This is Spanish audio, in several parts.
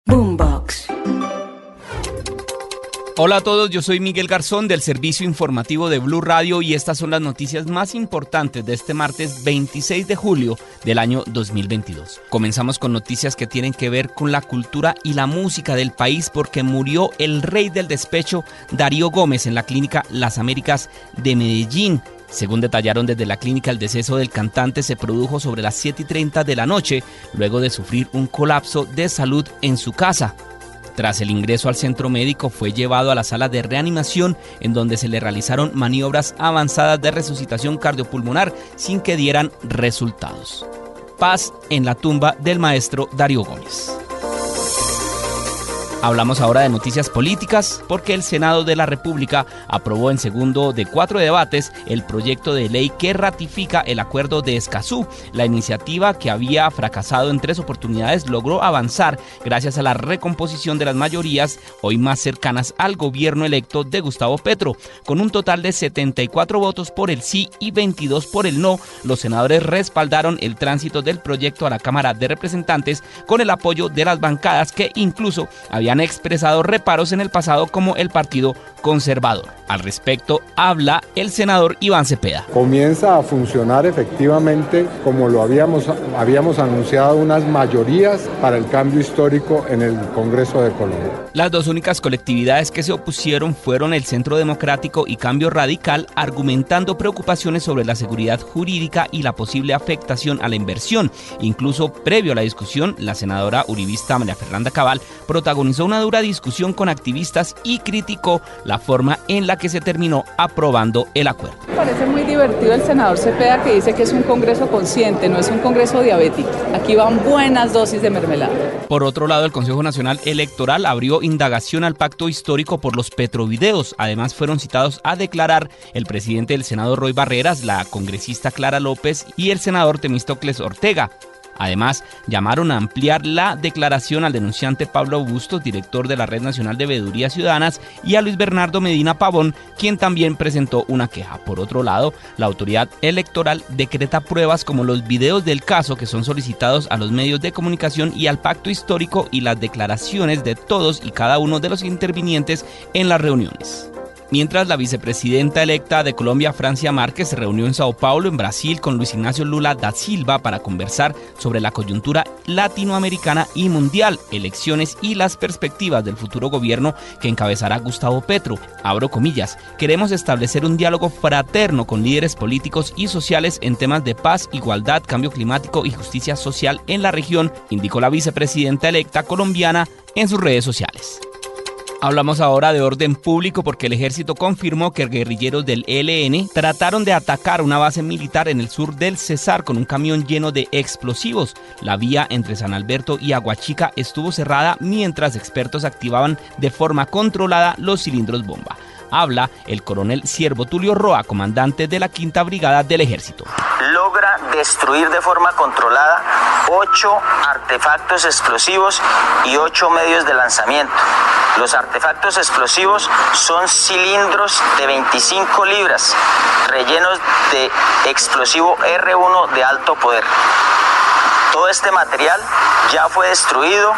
Boombox. Hola a todos, yo soy Miguel Garzón del servicio informativo de Blue Radio y estas son las noticias más importantes de este martes 26 de julio del año 2022. Comenzamos con noticias que tienen que ver con la cultura y la música del país porque murió el rey del despecho Darío Gómez en la clínica Las Américas de Medellín. Según detallaron desde la clínica, el deceso del cantante se produjo sobre las 7:30 de la noche, luego de sufrir un colapso de salud en su casa. Tras el ingreso al centro médico, fue llevado a la sala de reanimación, en donde se le realizaron maniobras avanzadas de resucitación cardiopulmonar sin que dieran resultados. Paz en la tumba del maestro Darío Gómez. Hablamos ahora de noticias políticas porque el Senado de la República aprobó en segundo de 4 debates el proyecto de ley que ratifica el acuerdo de Escazú. La iniciativa, que había fracasado en 3 oportunidades, logró avanzar gracias a la recomposición de las mayorías hoy más cercanas al gobierno electo de Gustavo Petro. Con un total de 74 votos por el sí y 22 por el no, los senadores respaldaron el tránsito del proyecto a la Cámara de Representantes con el apoyo de las bancadas que incluso habían expresado reparos en el pasado, como el Partido Conservador. Al respecto habla el senador Iván Cepeda. Comienza a funcionar efectivamente como lo habíamos anunciado, unas mayorías para el cambio histórico en el Congreso de Colombia. Las dos únicas colectividades que se opusieron fueron el Centro Democrático y Cambio Radical, argumentando preocupaciones sobre la seguridad jurídica y la posible afectación a la inversión. Incluso previo a la discusión, la senadora uribista María Fernanda Cabal protagonizó una dura discusión con activistas y criticó la forma en la que se terminó aprobando el acuerdo. Me parece muy divertido el senador Cepeda, que dice que es un congreso consciente, no es un congreso diabético. Aquí van buenas dosis de mermelada. Por otro lado, el Consejo Nacional Electoral abrió indagación al pacto histórico por los petrovideos. Además, fueron citados a declarar el presidente del Senado, Roy Barreras, la congresista Clara López y el senador Temístocles Ortega. Además, llamaron a ampliar la declaración al denunciante Pablo Bustos, director de la Red Nacional de Veedurías Ciudadanas, y a Luis Bernardo Medina Pavón, quien también presentó una queja. Por otro lado, la autoridad electoral decreta pruebas como los videos del caso que son solicitados a los medios de comunicación y al pacto histórico y las declaraciones de todos y cada uno de los intervinientes en las reuniones. Mientras, la vicepresidenta electa de Colombia, Francia Márquez, se reunió en Sao Paulo, en Brasil, con Luis Ignacio Lula da Silva para conversar sobre la coyuntura latinoamericana y mundial, elecciones y las perspectivas del futuro gobierno que encabezará Gustavo Petro. Abro comillas: queremos establecer un diálogo fraterno con líderes políticos y sociales en temas de paz, igualdad, cambio climático y justicia social en la región, indicó la vicepresidenta electa colombiana en sus redes sociales. Hablamos ahora de orden público porque el ejército confirmó que guerrilleros del ELN trataron de atacar una base militar en el sur del Cesar con un camión lleno de explosivos. La vía entre San Alberto y Aguachica estuvo cerrada mientras expertos activaban de forma controlada los cilindros bomba. Habla el coronel Ciervo Tulio Roa, comandante de la 5ª Brigada del Ejército. Logra destruir de forma controlada 8 artefactos explosivos y 8 medios de lanzamiento. Los artefactos explosivos son cilindros de 25 libras, rellenos de explosivo R1 de alto poder. Todo este material ya fue destruido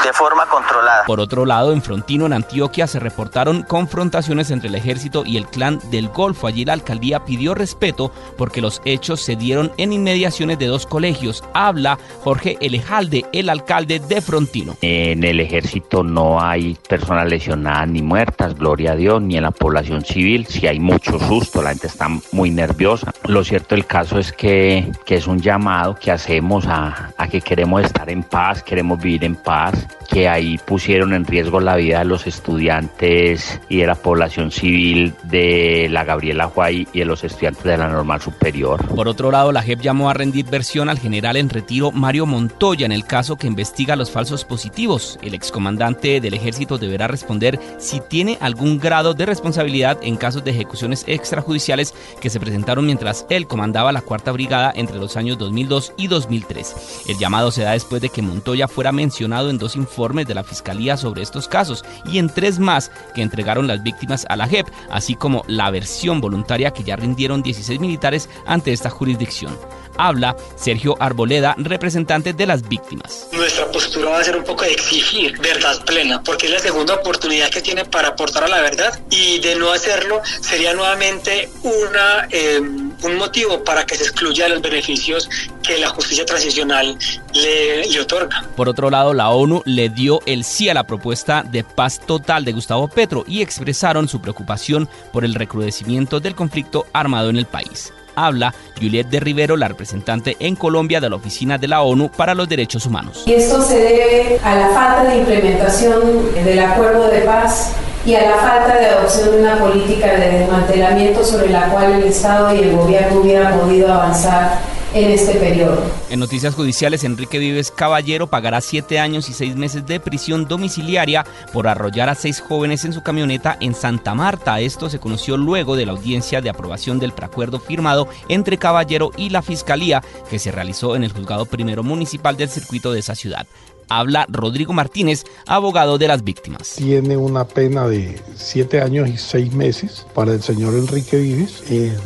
de forma controlada. Por otro lado, en Frontino, en Antioquia, se reportaron confrontaciones entre el ejército y el clan del Golfo. Allí la alcaldía pidió respeto porque los hechos se dieron en inmediaciones de 2 colegios. Habla Jorge Elejalde, el alcalde de Frontino. En el ejército no hay personas lesionadas ni muertas, gloria a Dios, ni en la población civil. Sí hay mucho susto, la gente está muy nerviosa. Lo cierto del caso es que es un llamado que hacemos a que queremos estar en paz, queremos vivir en paz, que ahí pusieron en riesgo la vida de los estudiantes y de la población civil de la Gabriela Huay y de los estudiantes de la Normal Superior. Por otro lado, la JEP llamó a rendir versión al general en retiro Mario Montoya en el caso que investiga los falsos positivos. El excomandante del ejército deberá responder si tiene algún grado de responsabilidad en casos de ejecuciones extrajudiciales que se presentaron mientras él comandaba la 4ª Brigada entre los años 2002 y 2003. El llamado se da después de que Montoya fuera mencionado en 2 informes informes de la Fiscalía sobre estos casos y en 3 más que entregaron las víctimas a la JEP, así como la versión voluntaria que ya rindieron 16 militares ante esta jurisdicción. Habla Sergio Arboleda, representante de las víctimas. Nuestra postura va a ser un poco de exigir verdad plena, porque es la segunda oportunidad que tiene para aportar a la verdad, y de no hacerlo sería nuevamente un motivo para que se excluyan los beneficios que la justicia transicional le otorga. Por otro lado, la ONU le dio el sí a la propuesta de paz total de Gustavo Petro y expresaron su preocupación por el recrudecimiento del conflicto armado en el país. Habla Juliette de Rivero, la representante en Colombia de la Oficina de la ONU para los Derechos Humanos. Y esto se debe a la falta de implementación del acuerdo de paz y a la falta de adopción de una política de desmantelamiento sobre la cual el Estado y el gobierno hubieran podido avanzar en este periodo. En noticias judiciales, Enrique Vives Caballero pagará 7 años y 6 meses de prisión domiciliaria por arrollar a 6 jóvenes en su camioneta en Santa Marta. Esto se conoció luego de la audiencia de aprobación del preacuerdo firmado entre Caballero y la Fiscalía, que se realizó en el Juzgado Primero Municipal del circuito de esa ciudad. Habla Rodrigo Martínez, abogado de las víctimas. Tiene una pena de 7 años y 6 meses para el señor Enrique Vives en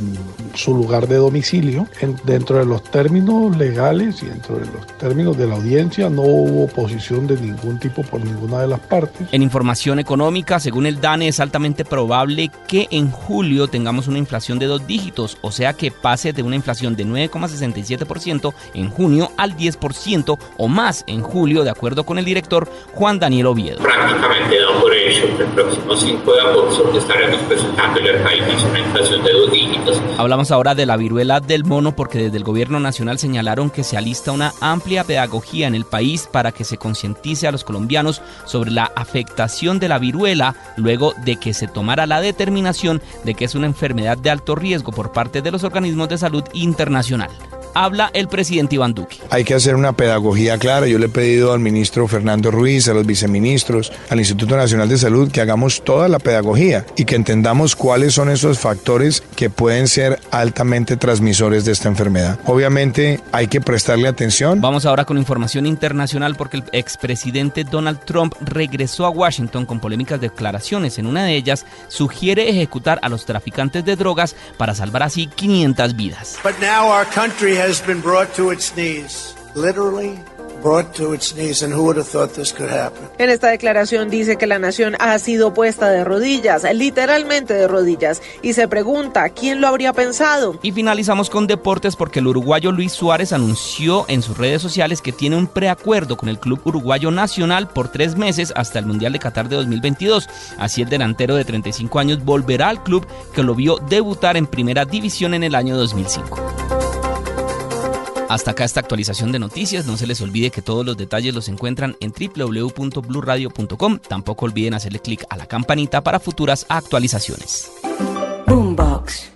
su lugar de domicilio. Dentro de los términos legales y dentro de los términos de la audiencia no hubo oposición de ningún tipo por ninguna de las partes. En información económica, según el DANE, es altamente probable que en julio tengamos una inflación de 2 dígitos, o sea que pase de una inflación de 9,67% en junio al 10% o más en julio, de acuerdo con el director Juan Daniel Oviedo. Prácticamente da por hecho que el próximo 5 de agosto estaremos presentando en el país una inflación de 2 dígitos. Hablamos ahora de la viruela del mono porque desde el gobierno nacional señalaron que se alista una amplia pedagogía en el país para que se concientice a los colombianos sobre la afectación de la viruela luego de que se tomara la determinación de que es una enfermedad de alto riesgo por parte de los organismos de salud internacional. Habla el presidente Iván Duque. Hay que hacer una pedagogía clara. Yo le he pedido al ministro Fernando Ruiz, a los viceministros, al Instituto Nacional de Salud, que hagamos toda la pedagogía y que entendamos cuáles son esos factores que pueden ser altamente transmisores de esta enfermedad. Obviamente hay que prestarle atención. Vamos ahora con información internacional porque el expresidente Donald Trump regresó a Washington con polémicas declaraciones. En una de ellas sugiere ejecutar a los traficantes de drogas para salvar así 500 vidas. But now our country has been brought to its knees, literally brought to its knees, and who would have thought this could happen? En esta declaración dice que la nación ha sido puesta de rodillas, literalmente de rodillas, y se pregunta, ¿quién lo habría pensado? Y finalizamos con deportes porque el uruguayo Luis Suárez anunció en sus redes sociales que tiene un preacuerdo con el Club Uruguayo Nacional por 3 meses hasta el Mundial de Qatar de 2022. Así el delantero de 35 años volverá al club que lo vio debutar en Primera División en el año 2005. Hasta acá esta actualización de noticias. No se les olvide que todos los detalles los encuentran en www.bluradio.com. Tampoco olviden hacerle clic a la campanita para futuras actualizaciones. Boombox.